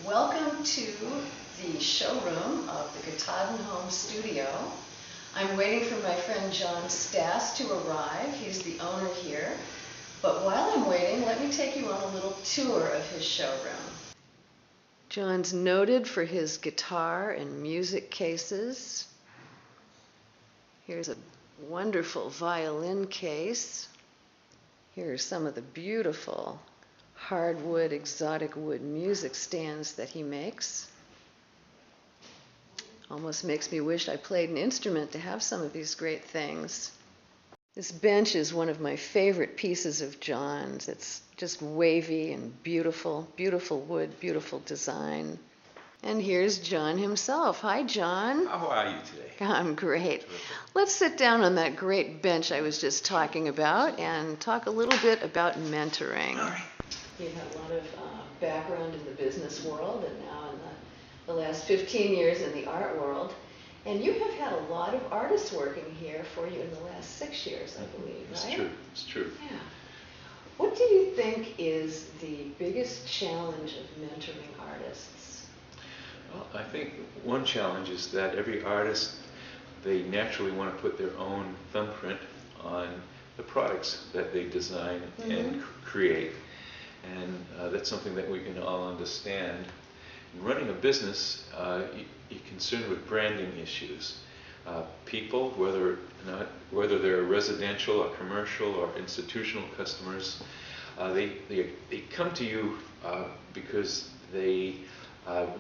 Welcome to the showroom of the Katahdin Studio. I'm waiting for my friend John Stass to arrive. He's the owner here. But while I'm waiting, let me take you on a little tour of his showroom. John's noted for his guitar and music cases. Here's a wonderful violin case. Here are some of the beautiful hardwood, exotic wood music stands that he makes. Almost makes me wish I played an instrument to have some of these great things. This bench is one of my favorite pieces of John's. It's just wavy and beautiful, beautiful wood, beautiful design. And here's John himself. Hi, John. How are you today? I'm great. Let's sit down on that great bench I was just talking about and talk a little bit about mentoring. All right. You have a lot of background in the business world and now in the last 15 years in the art world. And you have had a lot of artists working here for you in the last 6 years, I believe, It's right? true. It's true. Yeah. What do you think is the biggest challenge of mentoring artists? Well, I think one challenge is that every artist, they naturally want to put their own thumbprint on the products that they design and create. And that's something that we can all understand. In running a business, you're concerned with branding issues. People, whether they're residential or commercial or institutional customers, they come to you because they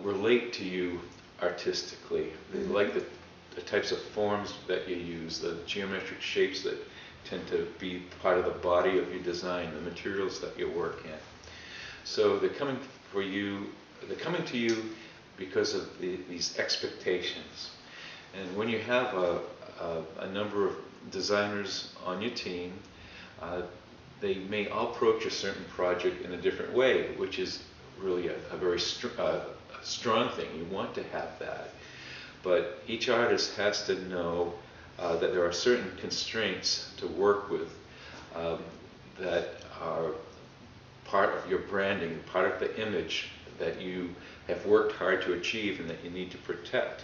relate to you artistically. They like the types of forms that you use, the geometric shapes that tend to be part of the body of your design, the materials that you work in. So they're coming to you because of these expectations. And when you have a number of designers on your team, they may all approach a certain project in a different way, which is really a very strong thing. You want to have that. But each artist has to know that there are certain constraints to work with that are part of your branding, part of the image that you have worked hard to achieve and that you need to protect.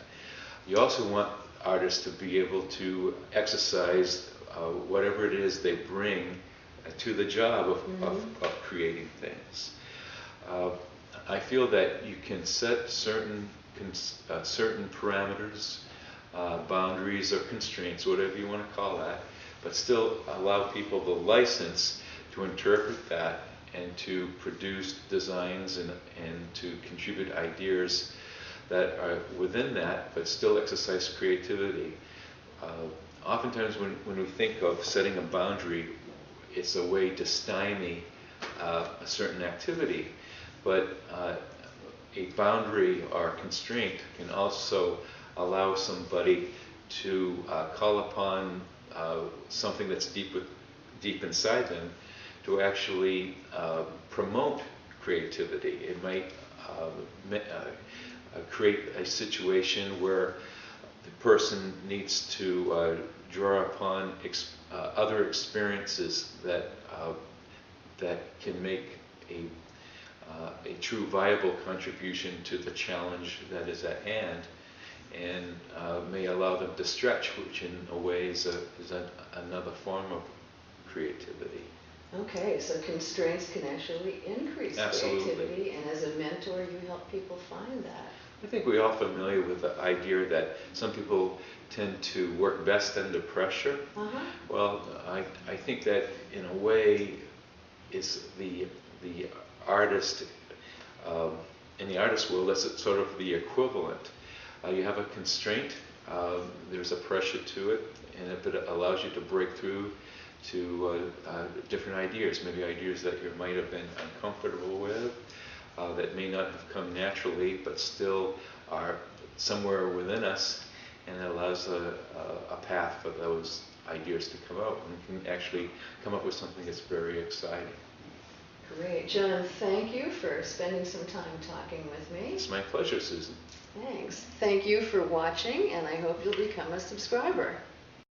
You also want artists to be able to exercise whatever it is they bring to the job of creating things. I feel that you can set certain parameters, boundaries or constraints, whatever you want to call that, but still allow people the license to interpret that and to produce designs and to contribute ideas that are within that, but still exercise creativity. Oftentimes when we think of setting a boundary, it's a way to stymie a certain activity, but a boundary or constraint can also allow somebody to call upon something that's deep inside them to actually promote creativity. It might create a situation where the person needs to draw upon other experiences that can make a true viable contribution to the challenge that is at hand, and may allow them to stretch, which in a way is another form of creativity. Okay, so constraints can actually increase creativity, and as a mentor you help people find that. I think we're all familiar with the idea that some people tend to work best under pressure. Well, I think that in a way is the artist, in the artist world, that's sort of the equivalent. You have a constraint, there's a pressure to it, and it allows you to break through to different ideas, maybe ideas that you might have been uncomfortable with, that may not have come naturally, but still are somewhere within us, and it allows a path for those ideas to come out, and we can actually come up with something that's very exciting. Great. John, thank you for spending some time talking with me. It's my pleasure, Susan. Thanks. Thank you for watching, and I hope you'll become a subscriber.